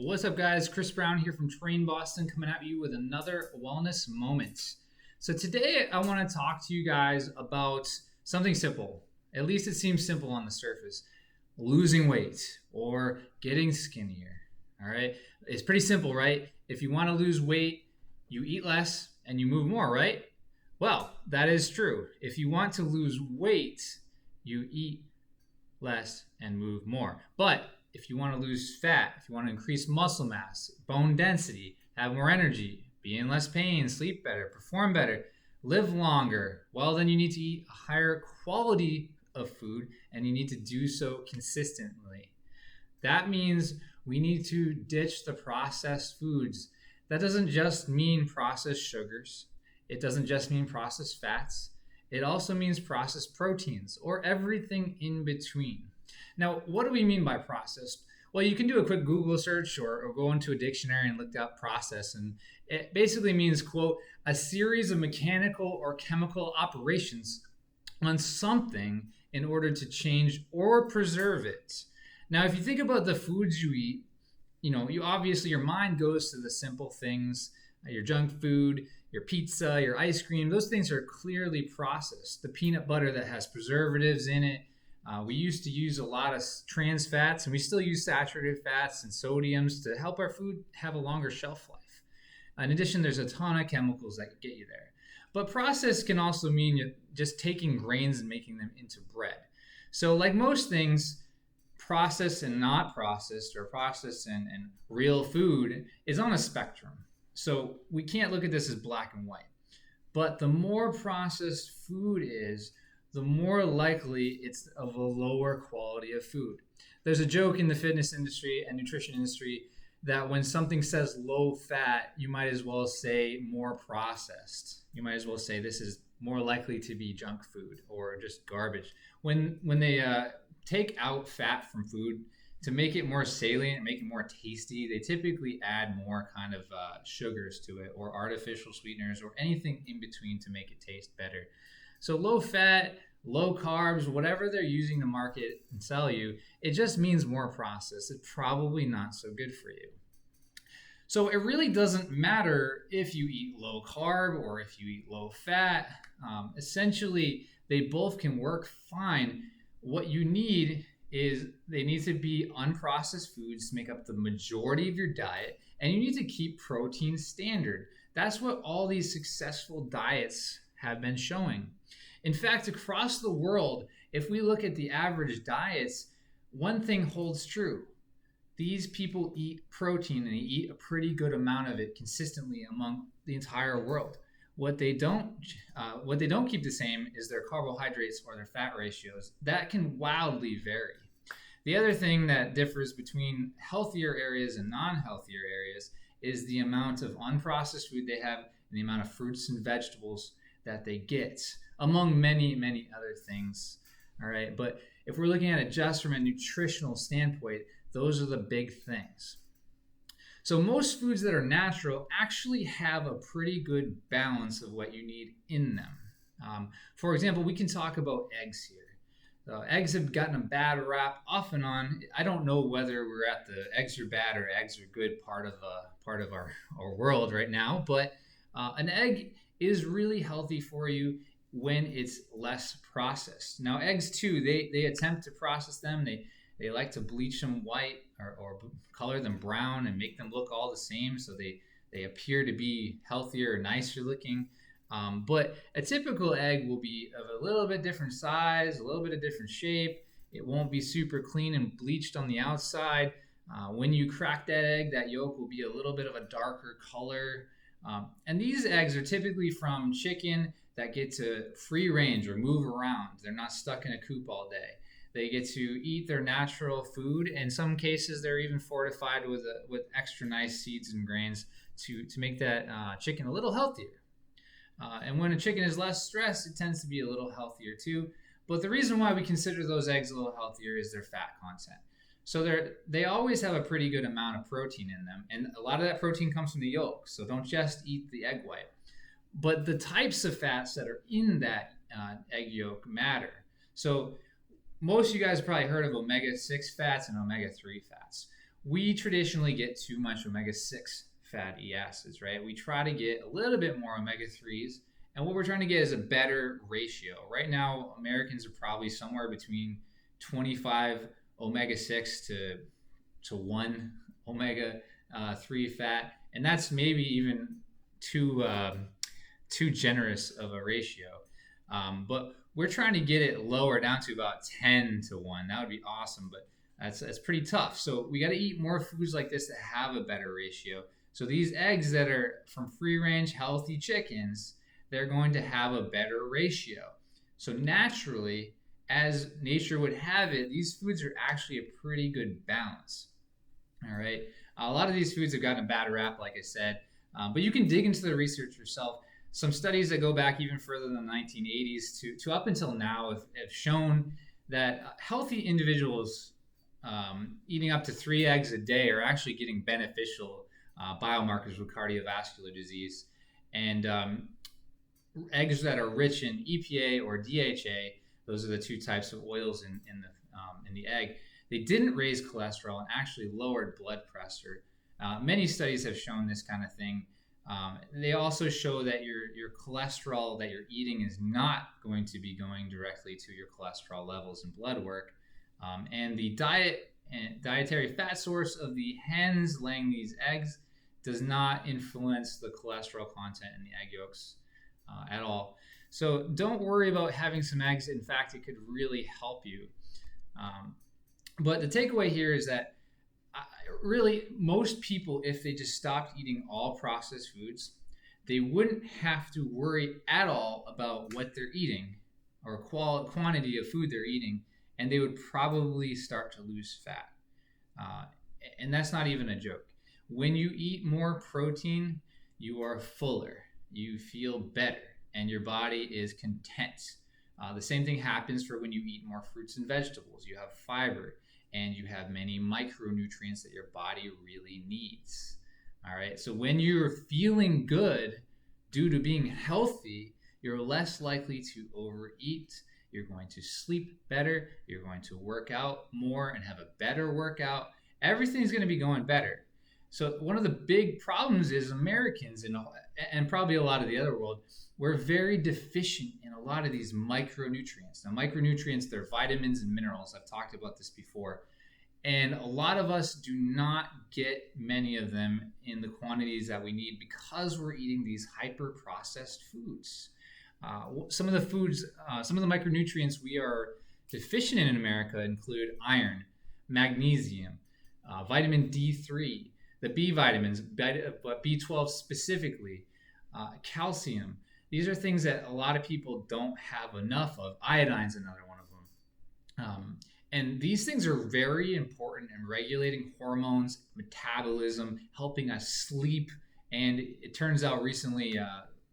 What's up, guys? Chris Brown here from Train Boston, coming at you with another wellness moment. So today I want to talk to you guys about something simple. At least it seems simple on the surface. Losing weight or getting skinnier. All right. It's pretty simple, right? If you want to lose weight, you eat less and you move more, right? Well, that is true. If you want to lose weight, you eat less and move more. But if you want to lose fat, if you want to increase muscle mass, bone density, have more energy, be in less pain, sleep better, perform better, live longer, well, then you need to eat a higher quality of food, and you need to do so consistently. That means we need to ditch the processed foods. That doesn't just mean processed sugars. It doesn't just mean processed fats. It also means processed proteins or everything in between. Now, what do we mean by processed? Well, you can do a quick Google search or go into a dictionary and look up process. And it basically means, quote, a series of mechanical or chemical operations on something in order to change or preserve it. Now, if you think about the foods you eat, you obviously, your mind goes to the simple things, your junk food, your pizza, your ice cream. Those things are clearly processed. The peanut butter that has preservatives in it. We used to use a lot of trans fats, and we still use saturated fats and sodiums to help our food have a longer shelf life. In addition, there's a ton of chemicals that get you there. But processed can also mean just taking grains and making them into bread. So like most things, processed and not processed, or processed and real food, is on a spectrum. So we can't look at this as black and white. But the more processed food is, the more likely it's of a lower quality of food. There's a joke in the fitness industry and nutrition industry that when something says low fat, you might as well say more processed. You might as well say this is more likely to be junk food or just garbage. When they take out fat from food to make it more salient and make it more tasty, they typically add more kind of sugars to it or artificial sweeteners or anything in between to make it taste better. So low fat, low carbs, whatever they're using to market and sell you, it just means more processed. It's probably not so good for you. So it really doesn't matter if you eat low carb or if you eat low fat. Essentially, they both can work fine. What you need is they need to be unprocessed foods to make up the majority of your diet, and you need to keep protein standard. That's what all these successful diets have been showing. In fact, across the world, if we look at the average diets, one thing holds true. These people eat protein, and they eat a pretty good amount of it consistently among the entire world. What they don't keep the same is their carbohydrates or their fat ratios. That can wildly vary. The other thing that differs between healthier areas and non-healthier areas is the amount of unprocessed food they have and the amount of fruits and vegetables that they get, among many, many other things. All right, but if we're looking at it just from a nutritional standpoint, those are the big things. So most foods that are natural actually have a pretty good balance of what you need in them. For example, we can talk about eggs here. Eggs have gotten a bad rap off and on. I don't know whether we're at the eggs are bad or eggs are good part of our world right now, but an egg is really healthy for you when it's less processed. Now, eggs too, they attempt to process them. They like to bleach them white or color them brown and make them look all the same, so they appear to be healthier, nicer looking. But a typical egg will be of a little bit different size, a little bit of different shape. It won't be super clean and bleached on the outside. When you crack that egg, that yolk will be a little bit of a darker color. And these eggs are typically from chicken that get to free range or move around. They're not stuck in a coop all day. They get to eat their natural food. In some cases, they're even fortified with extra nice seeds and grains to make that chicken a little healthier. And when a chicken is less stressed, it tends to be a little healthier too. But the reason why we consider those eggs a little healthier is their fat content. So they always have a pretty good amount of protein in them. And a lot of that protein comes from the yolk. So don't just eat the egg white. But the types of fats that are in that egg yolk matter. So most of you guys have probably heard of omega-6 fats and omega-3 fats. we traditionally get too much omega-6 fatty acids, right? We try to get a little bit more omega-3s, and what we're trying to get is a better ratio. Right now, Americans are probably somewhere between 25 omega-6 to 1 omega-3 fat, and that's maybe even too generous of a ratio. But we're trying to get it lower down to about 10 to 1. That would be awesome, but that's pretty tough. So we got to eat more foods like this that have a better ratio. So these eggs that are from free-range healthy chickens, they're going to have a better ratio. So naturally, as nature would have it, these foods are actually a pretty good balance. All right. A lot of these foods have gotten a bad rap, like I said, but you can dig into the research yourself. Some studies that go back even further than the 1980s to up until now have shown that healthy individuals eating up to 3 eggs a day are actually getting beneficial biomarkers with cardiovascular disease. And eggs that are rich in EPA or DHA, those are the 2 types of oils in the egg, they didn't raise cholesterol and actually lowered blood pressure. Many studies have shown this kind of thing. They also show that your cholesterol that you're eating is not going to be going directly to your cholesterol levels and blood work. And the dietary fat source of the hens laying these eggs does not influence the cholesterol content in the egg yolks at all. So don't worry about having some eggs. In fact, it could really help you. But the takeaway here is that really most people, if they just stopped eating all processed foods, they wouldn't have to worry at all about what they're eating or quantity of food they're eating, and they would probably start to lose fat. And that's not even a joke. When you eat more protein, you are fuller, you feel better, and your body is content. The same thing happens for when you eat more fruits and vegetables. You have fiber, and you have many micronutrients that your body really needs. All right. So when you're feeling good due to being healthy, you're less likely to overeat. You're going to sleep better. You're going to work out more and have a better workout. Everything's going to be going better. So one of the big problems is Americans and probably a lot of the other world, we're very deficient in a lot of these micronutrients. Now, micronutrients, they're vitamins and minerals. I've talked about this before. And a lot of us do not get many of them in the quantities that we need because we're eating these hyper-processed foods. Some of the micronutrients we are deficient in America include iron, magnesium, vitamin D3, the B vitamins, but B12 specifically, calcium. These are things that a lot of people don't have enough of. Iodine's another one of them. And these things are very important in regulating hormones, metabolism, helping us sleep. And it turns out recently,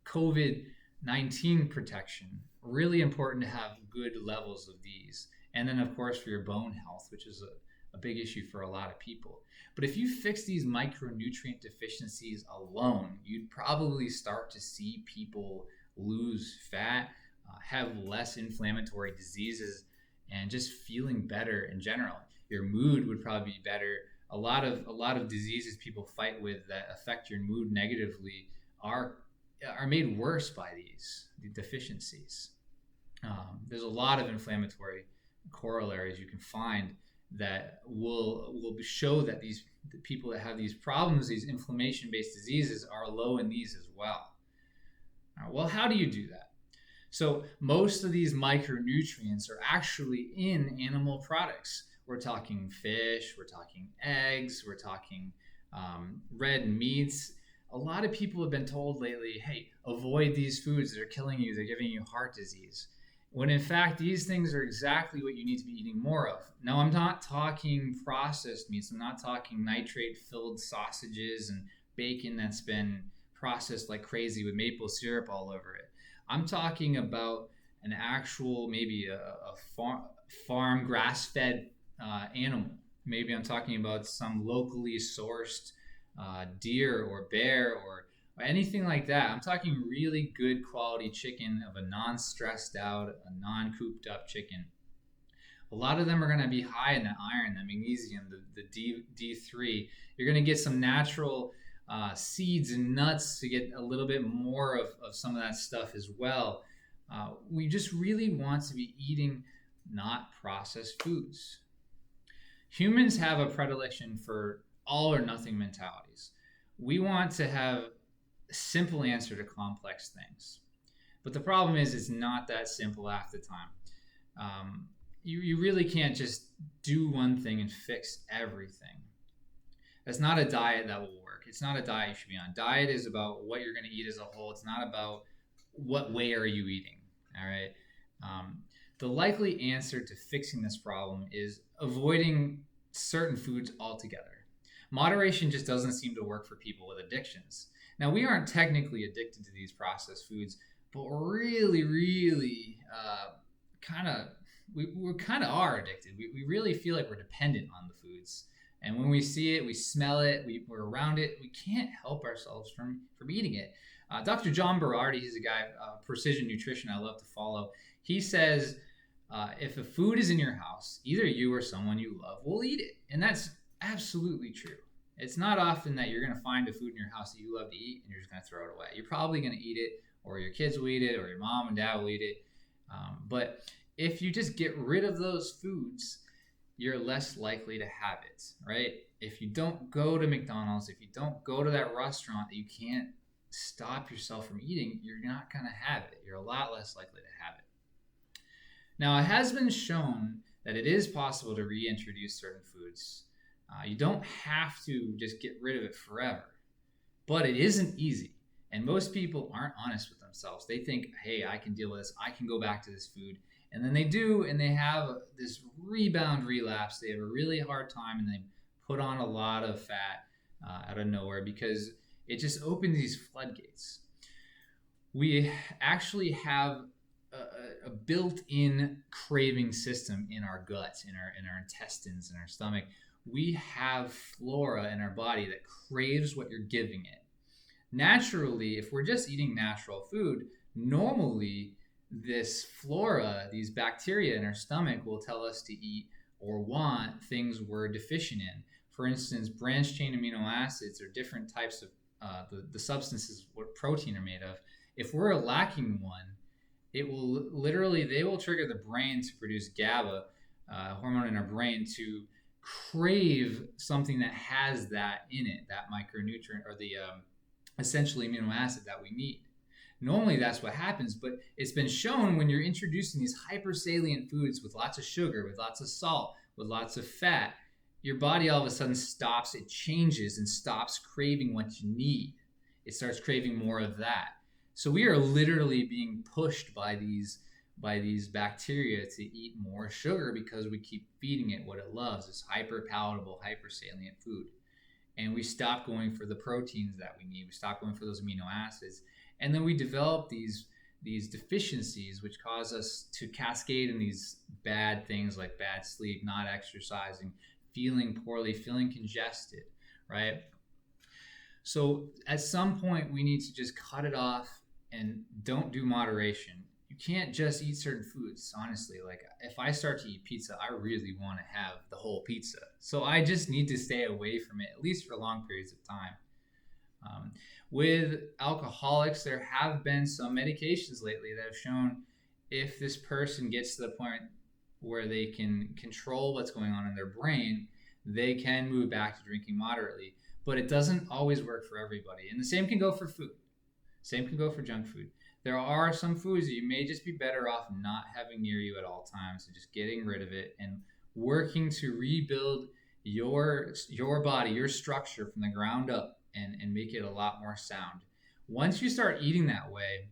COVID-19 protection, really important to have good levels of these. And then, of course, for your bone health, which is a big issue for a lot of people. But if you fix these micronutrient deficiencies alone, you'd probably start to see people lose fat, have less inflammatory diseases, and just feeling better in general. Your mood would probably be better. A lot of diseases people fight with that affect your mood negatively are made worse by the deficiencies. There's a lot of inflammatory corollaries you can find that will show that the people that have these problems, these inflammation-based diseases, are low in these as well. Well, how do you do that? So most of these micronutrients are actually in animal products. We're talking fish, we're talking eggs, we're talking red meats. A lot of people have been told lately, hey, avoid these foods, they're killing you, they're giving you heart disease. When in fact, these things are exactly what you need to be eating more of. Now, I'm not talking processed meats. I'm not talking nitrate-filled sausages and bacon that's been processed like crazy with maple syrup all over it. I'm talking about an actual, maybe a farm grass-fed animal. Maybe I'm talking about some locally sourced deer or bear or anything like that. I'm talking really good quality chicken of a non-stressed out, a non-cooped up chicken. A lot of them are going to be high in that iron, that magnesium, the D3. You're going to get some natural seeds and nuts to get a little bit more of some of that stuff as well. We just really want to be eating not processed foods. Humans have a predilection for all or nothing mentalities. We want to have a simple answer to complex things. But the problem is it's not that simple half the time. You really can't just do one thing and fix everything. That's not a diet that will work. It's not a diet you should be on. Diet is about what you're going to eat as a whole. It's not about what way are you eating. All right. The likely answer to fixing this problem is avoiding certain foods altogether. Moderation just doesn't seem to work for people with addictions. Now, we aren't technically addicted to these processed foods, but we're really we kind of are addicted. We really feel like we're dependent on the foods. And when we see it, we smell it, we're around it, we can't help ourselves from eating it. Dr. John Berardi, he's a guy, Precision Nutrition, I love to follow. He says, if a food is in your house, either you or someone you love will eat it. And that's absolutely true. It's not often that you're going to find a food in your house that you love to eat and you're just going to throw it away. You're probably going to eat it, or your kids will eat it, or your mom and dad will eat it. But if you just get rid of those foods, you're less likely to have it, right? If you don't go to McDonald's, if you don't go to that restaurant that you can't stop yourself from eating, you're not going to have it. You're a lot less likely to have it. Now, it has been shown that it is possible to reintroduce certain foods. You don't have to just get rid of it forever, but it isn't easy. And most people aren't honest with themselves. They think, hey, I can deal with this. I can go back to this food. And then they do, and they have this rebound relapse. They have a really hard time, and they put on a lot of fat out of nowhere because it just opens these floodgates. We actually have a built-in craving system in our guts, in our intestines, in our stomach. We have flora in our body that craves what you're giving it. Naturally, if we're just eating natural food, normally this flora, these bacteria in our stomach will tell us to eat or want things we're deficient in. For instance, branched chain amino acids are different types of the substances what protein are made of. If we're lacking one, it will they will trigger the brain to produce GABA, hormone in our brain, to crave something that has that in it, that micronutrient or the essentially amino acid that we need. Normally that's what happens, but it's been shown when you're introducing these hypersalient foods with lots of sugar, with lots of salt, with lots of fat, your body all of a sudden stops, it changes and stops craving what you need. It starts craving more of that. So we are literally being pushed by these bacteria to eat more sugar because we keep feeding it what it loves, this hyper palatable, hypersalient food. And we stop going for the proteins that we need. We stop going for those amino acids. And then we develop these deficiencies, which cause us to cascade in these bad things like bad sleep, not exercising, feeling poorly, feeling congested, right? So at some point, we need to just cut it off and don't do moderation. You can't just eat certain foods, honestly. Like if I start to eat pizza, I really want to have the whole pizza. So I just need to stay away from it, at least for long periods of time. With alcoholics, there have been some medications lately that have shown if this person gets to the point where they can control what's going on in their brain, they can move back to drinking moderately. But it doesn't always work for everybody. And the same can go for food. Same can go for junk food. There are some foods that you may just be better off not having near you at all times, so just getting rid of it and working to rebuild your body, your structure from the ground up and make it a lot more sound. Once you start eating that way,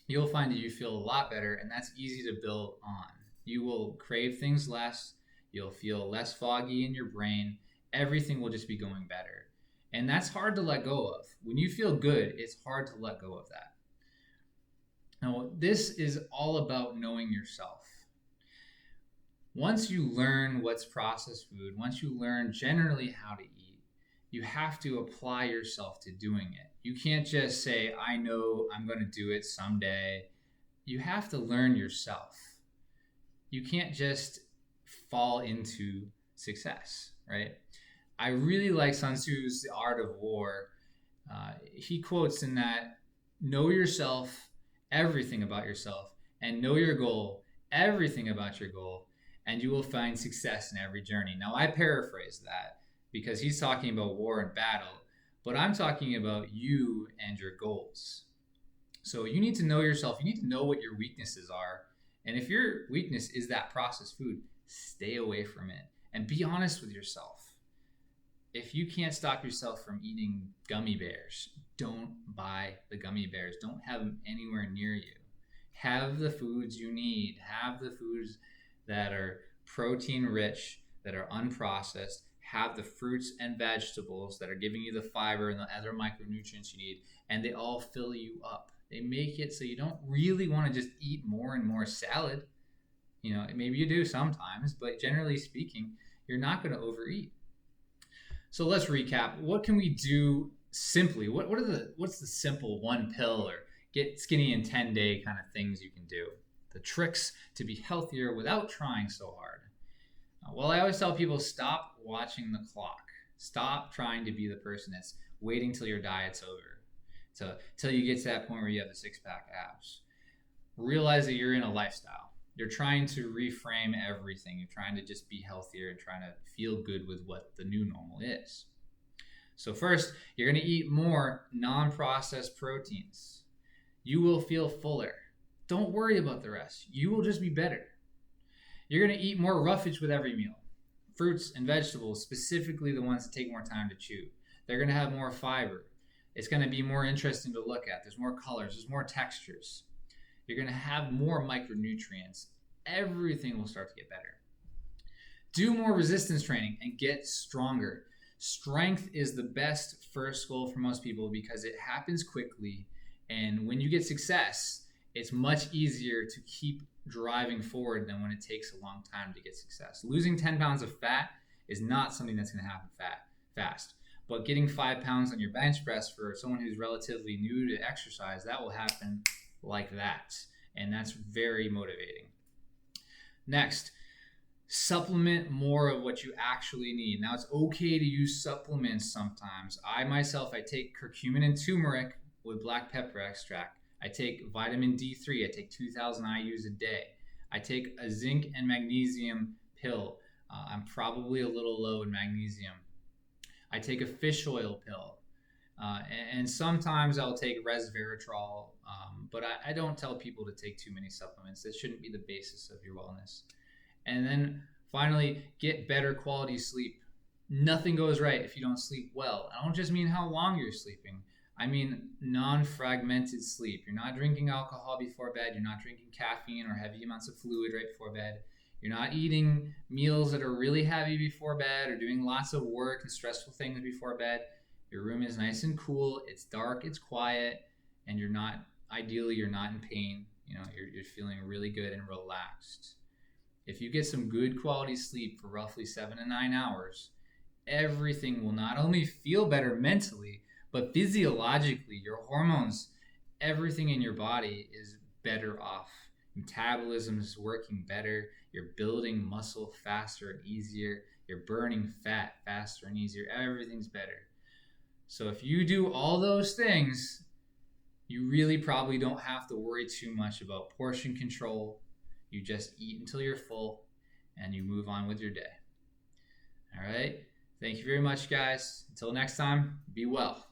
you'll find that you feel a lot better, and that's easy to build on. You will crave things less. You'll feel less foggy in your brain. Everything will just be going better. And that's hard to let go of. When you feel good, it's hard to let go of that. Now, this is all about knowing yourself. Once you learn what's processed food, once you learn generally how to eat, you have to apply yourself to doing it. You can't just say, I know I'm going to do it someday. You have to learn yourself. You can't just fall into success, right? I really like Sun Tzu's The Art of War. He quotes in that, know yourself, everything about yourself, and know your goal, everything about your goal, and you will find success in every journey. Now, I paraphrase that because he's talking about war and battle, but I'm talking about you and your goals. So you need to know yourself. You need to know what your weaknesses are. And if your weakness is that processed food, stay away from it and be honest with yourself. If you can't stop yourself from eating gummy bears, don't buy the gummy bears. Don't have them anywhere near you. Have the foods you need. Have the foods that are protein rich, that are unprocessed. Have the fruits and vegetables that are giving you the fiber and the other micronutrients you need, and they all fill you up. They make it so you don't really want to just eat more and more salad. You know, maybe you do sometimes, but generally speaking, you're not going to overeat. So let's recap. What can we do simply? What's the simple one pill or get skinny in 10-day kind of things you can do? The tricks to be healthier without trying so hard. Well, I always tell people, stop watching the clock. Stop trying to be the person that's waiting till your diet's over. So till you get to that point where you have the six-pack abs. Realize that you're in a lifestyle. You're trying to reframe everything. You're trying to just be healthier and trying to feel good with what the new normal is. So first, you're going to eat more non-processed proteins. You will feel fuller. Don't worry about the rest. You will just be better. You're going to eat more roughage with every meal. Fruits and vegetables, specifically the ones that take more time to chew. They're going to have more fiber. It's going to be more interesting to look at. There's more colors. There's more textures. You're going to have more micronutrients. Everything will start to get better. Do more resistance training and get stronger. Strength is the best first goal for most people because it happens quickly. And when you get success, it's much easier to keep driving forward than when it takes a long time to get success. Losing 10 pounds of fat is not something that's going to happen fast. But getting 5 pounds on your bench press for someone who's relatively new to exercise, that will happen like that. And that's very motivating. Next, supplement more of what you actually need. Now, it's okay to use supplements sometimes. I take curcumin and turmeric with black pepper extract. I take vitamin D3. I take 2,000 IUs a day. I take a zinc and magnesium pill. I'm probably a little low in magnesium. I take a fish oil pill. And sometimes I'll take resveratrol, but I don't tell people to take too many supplements. That shouldn't be the basis of your wellness. And then finally, get better quality sleep. Nothing goes right if you don't sleep well. I don't just mean how long you're sleeping. I mean non-fragmented sleep. You're not drinking alcohol before bed. You're not drinking caffeine or heavy amounts of fluid right before bed. You're not eating meals that are really heavy before bed or doing lots of work and stressful things before bed. Your room is nice and cool. It's dark, it's quiet, and you're not in pain. You know, you're feeling really good and relaxed. If you get some good quality sleep for roughly 7 to 9 hours, everything will not only feel better mentally, but physiologically, your hormones, everything in your body is better off. Metabolism is working better. You're building muscle faster and easier. You're burning fat faster and easier. Everything's better. So if you do all those things, you really probably don't have to worry too much about portion control. You just eat until you're full and you move on with your day. All right. Thank you very much, guys. Until next time, be well.